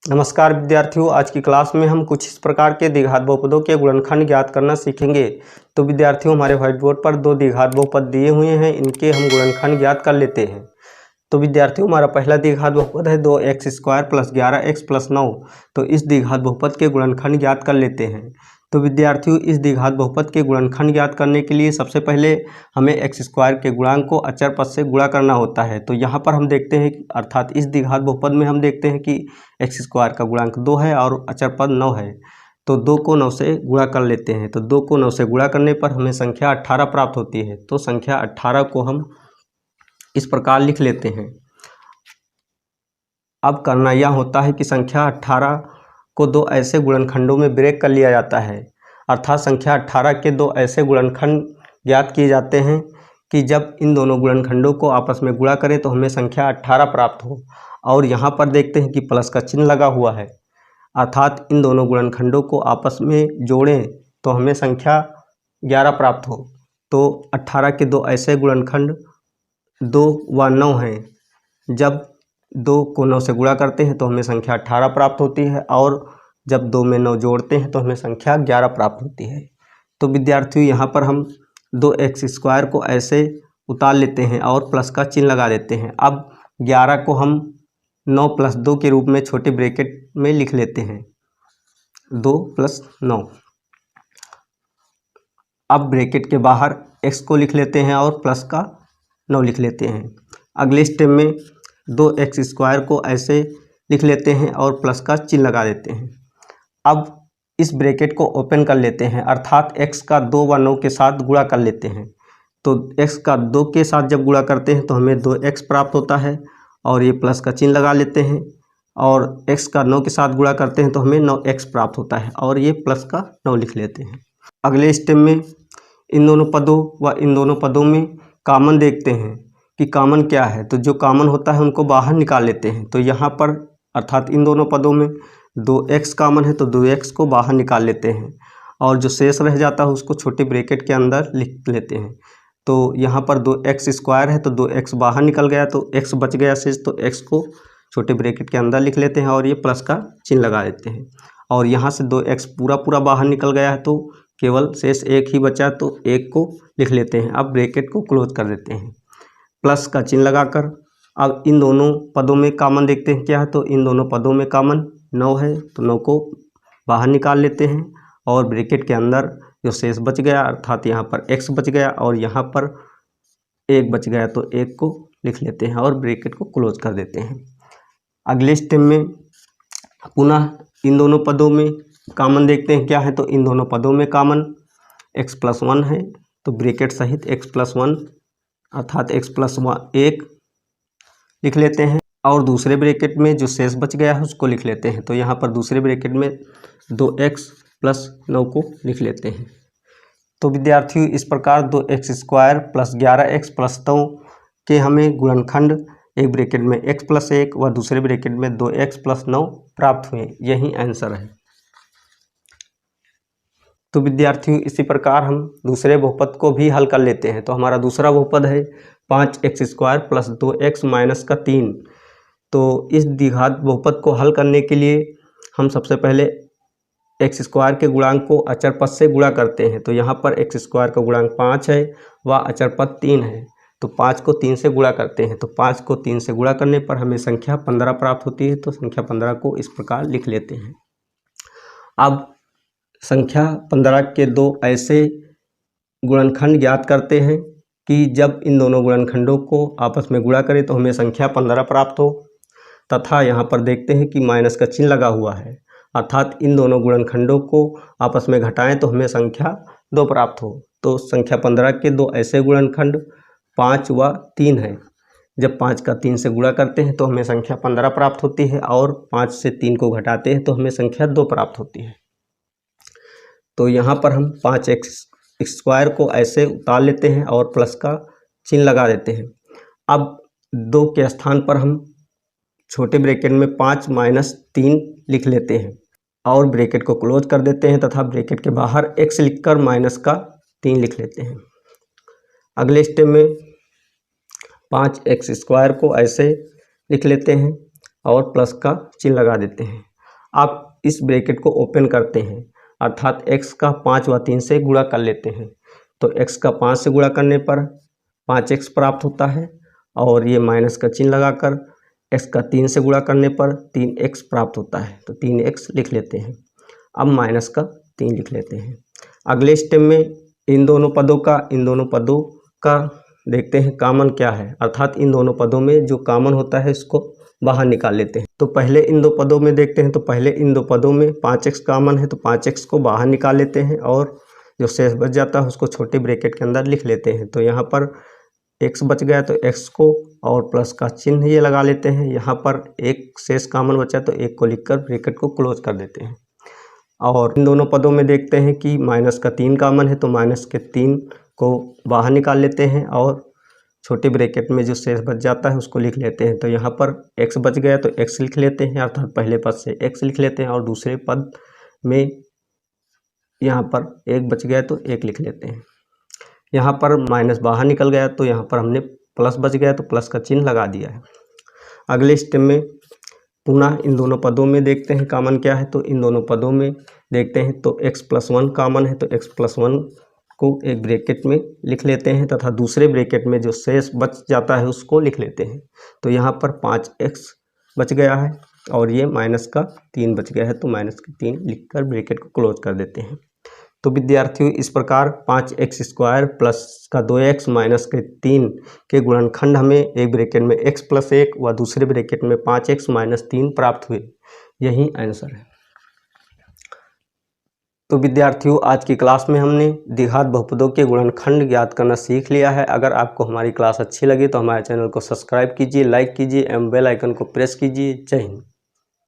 नमस्कार विद्यार्थियों, आज की क्लास में हम कुछ इस प्रकार के द्विघात बहुपदों के गुणनखंड ज्ञात करना सीखेंगे। तो विद्यार्थियों, हमारे व्हाइट बोर्ड पर दो द्विघात बहुपद दिए हुए हैं, इनके हम गुणनखंड ज्ञात कर लेते हैं। तो विद्यार्थियों, हमारा पहला द्विघात बहुपद है 2x² + 11x + 9। तो इस द्विघात बहुपद के गुणनखंड ज्ञात कर लेते हैं। तो विद्यार्थियों, इस द्विघात बहुपद के गुणनखंड ज्ञात करने के लिए सबसे पहले हमें x² के गुणांक को अचर पद से गुणा करना होता है। तो यहाँ पर हम देखते हैं, अर्थात इस द्विघात बहुपद में हम देखते हैं कि x² का गुणांक 2 है और अचर पद 9 है। तो 2 को 9 से गुणा कर लेते हैं। तो 2 को 9 से गुणा करने पर हमें संख्या 18 प्राप्त होती है। तो संख्या 18 को हम इस प्रकार लिख लेते हैं। अब करना यह होता है कि संख्या 18 को दो ऐसे गुणनखंडों में ब्रेक कर लिया जाता है, अर्थात संख्या 18 के दो ऐसे गुणनखंड ज्ञात किए जाते हैं कि जब इन दोनों गुणनखंडों को आपस में गुणा करें तो हमें संख्या 18 प्राप्त हो। और यहाँ पर देखते हैं कि प्लस का चिन्ह लगा हुआ है, अर्थात इन दोनों गुणनखंडों को आपस में जोड़ें तो हमें संख्या 11 प्राप्त हो। तो 18 के दो ऐसे गुणनखंड 2 व 9 हैं। जब 2 को 9 से गुणा करते हैं तो हमें संख्या 18 प्राप्त होती है, और जब 2 में 9 जोड़ते हैं तो हमें संख्या 11 प्राप्त होती है। तो विद्यार्थियों, यहाँ पर हम 2x² को ऐसे उतार लेते हैं और प्लस का चिन्ह लगा देते हैं। अब 11 को हम 9 + 2 के रूप में छोटे ब्रैकेट में लिख लेते हैं, 2 + 9। अब ब्रैकेट के बाहर x को लिख लेते हैं और प्लस का 9 लिख लेते हैं। अगले स्टेप में 2x² को ऐसे लिख लेते हैं और प्लस का चिन्ह लगा देते हैं। अब इस ब्रैकेट को ओपन कर लेते हैं, अर्थात x का 2 व 9 के साथ गुणा कर लेते हैं। तो x का 2 के साथ जब गुणा करते हैं तो हमें 2x प्राप्त होता है, और ये प्लस का चिन्ह लगा लेते हैं। और x का 9 के साथ गुणा करते हैं तो हमें 9x प्राप्त होता है, और ये प्लस का 9 लिख लेते हैं। अगले स्टेप में इन दोनों पदों व इन दोनों पदों में कॉमन देखते हैं कि कॉमन क्या है। तो जो कॉमन होता है उनको बाहर निकाल लेते हैं। तो यहाँ पर अर्थात इन दोनों पदों में 2x कॉमन है, तो 2x को बाहर निकाल लेते हैं, और जो शेष रह जाता है उसको छोटे ब्रैकेट के अंदर लिख लेते हैं। तो यहाँ पर 2x² है, तो 2x बाहर निकल गया, तो x बच गया शेष, तो x को छोटे ब्रैकेट के अंदर लिख लेते हैं और ये प्लस का चिन्ह लगा देते हैं। और यहाँ से 2x पूरा बाहर निकल गया है, तो केवल शेष 1 ही बचा, तो 1 को लिख लेते हैं। अब ब्रैकेट को क्लोज कर देते हैं प्लस का चिन्ह लगाकर। अब इन दोनों पदों में कॉमन देखते हैं क्या है। तो इन दोनों पदों में कॉमन 9 है, तो 9 को बाहर निकाल लेते हैं, और ब्रैकेट के अंदर जो शेष बच गया, अर्थात यहाँ पर x बच गया और यहाँ पर 1 बच गया, तो 1 को लिख लेते हैं और ब्रैकेट को क्लोज कर देते हैं। अगले स्टेप में पुनः इन दोनों पदों में कॉमन देखते हैं क्या है। तो इन दोनों पदों में कॉमन x + 1 है, तो ब्रैकेट सहित x + 1 अर्थात x + 1 लिख लेते हैं, और दूसरे ब्रैकेट में जो शेष बच गया है उसको लिख लेते हैं। तो यहाँ पर दूसरे ब्रैकेट में 2x + 9 को लिख लेते हैं। तो विद्यार्थियों, इस प्रकार 2x² + 11x + 9 के हमें गुणनखंड एक ब्रैकेट में x + 1 व दूसरे ब्रैकेट में 2x + 9 प्राप्त हुए। यही आंसर है। तो विद्यार्थियों, इसी प्रकार हम दूसरे बहुपद को भी हल कर लेते हैं। तो हमारा दूसरा बहुपद है 5x² + 2x - 3। तो इस द्विघात बहुपद को हल करने के लिए हम सबसे पहले x² के गुणांक को अचर पद से गुणा करते हैं। तो यहाँ पर x² का गुणांक 5 है व अचर पद 3 है, तो 5 को 3 से गुणा करते हैं। तो 5 को 3 से गुणा करने पर हमें संख्या 15 प्राप्त होती है। तो संख्या 15 को इस प्रकार लिख लेते हैं। अब संख्या 15 के दो ऐसे गुणनखंड ज्ञात करते हैं कि जब इन दोनों गुणनखंडों को आपस में गुणा करें तो हमें संख्या 15 प्राप्त हो, तथा यहाँ पर देखते हैं कि माइनस का चिन्ह लगा हुआ है, अर्थात इन दोनों गुणनखंडों को आपस में घटाएं तो हमें संख्या 2 प्राप्त हो। तो संख्या 15 के दो ऐसे गुणनखंड 5 व 3 है। जब 5 का 3 से गुणा करते हैं तो हमें संख्या 15 प्राप्त होती है, और 5 से 3 को घटाते हैं तो हमें संख्या 2 प्राप्त होती है। तो यहाँ पर हम 5x² को ऐसे उतार लेते हैं और प्लस का चिन्ह लगा देते हैं। अब 2 के स्थान पर हम छोटे ब्रैकेट में 5 - 3 लिख लेते हैं और ब्रैकेट को क्लोज कर देते हैं, तथा ब्रैकेट के बाहर x लिखकर -3 लिख लेते हैं। अगले स्टेप में 5x² को ऐसे लिख लेते हैं और प्लस का चिन्ह लगा देते हैं। आप इस ब्रैकेट को ओपन करते हैं, अर्थात x का 5 व 3 से गुणा कर लेते हैं। तो x का 5 से गुणा करने पर 5x प्राप्त होता है और ये माइनस का चिन्ह लगाकर x का 3 से गुणा करने पर 3x प्राप्त होता है। तो 3x लिख लेते हैं। अब माइनस का 3 लिख लेते हैं। अगले स्टेप में इन दोनों पदों का देखते हैं कॉमन क्या है, अर्थात इन दोनों पदों में जो कॉमन होता है इसको बाहर निकाल लेते हैं। तो पहले इन दो पदों में देखते हैं। तो पहले इन दो पदों में 5x कॉमन है, तो 5x को बाहर निकाल लेते हैं और जो शेष बच जाता है उसको छोटे ब्रैकेट के अंदर लिख लेते हैं। तो यहाँ पर x बच गया तो x को और प्लस का चिन्ह ये लगा लेते हैं। यहाँ पर एक शेष कॉमन बचा तो एक को लिखकर ब्रैकेट को क्लोज कर देते हैं। और इन दोनों पदों में देखते हैं कि माइनस का 3 कॉमन है, तो माइनस के 3 को बाहर निकाल लेते हैं और छोटे ब्रैकेट में जो शेष बच जाता है उसको लिख लेते हैं। तो यहाँ पर x बच गया तो x लिख लेते हैं, अर्थात पहले पद से x लिख लेते हैं और दूसरे पद में यहाँ पर 1 बच गया तो 1 लिख लेते हैं। यहाँ पर माइनस बाहर निकल गया तो यहाँ पर हमने प्लस बच गया तो प्लस का चिन्ह लगा दिया है। अगले स्टेप में पुनः इन दोनों पदों में देखते हैं कॉमन क्या है। तो इन दोनों पदों में देखते हैं तो x+1 कॉमन है, तो x+1 को एक ब्रैकेट में लिख लेते हैं तथा दूसरे ब्रैकेट में जो शेष बच जाता है उसको लिख लेते हैं। तो यहाँ पर 5x बच गया है और ये माइनस का 3 बच गया है, तो माइनस का 3 लिखकर ब्रैकेट को क्लोज कर देते हैं। तो विद्यार्थियों इस प्रकार 5x² प्लस का 2x माइनस के 3 के गुणनखंड हमें एक ब्रैकेट में x+1 व दूसरे ब्रैकेट में 5x माइनस 3 प्राप्त हुए। यही आंसर है। तो विद्यार्थियों आज की क्लास में हमने द्विघात बहुपदों के गुणनखंड ज्ञात करना सीख लिया है। अगर आपको हमारी क्लास अच्छी लगी तो हमारे चैनल को सब्सक्राइब कीजिए, लाइक कीजिए एवं बेल आइकन को प्रेस कीजिए। जय हिंद।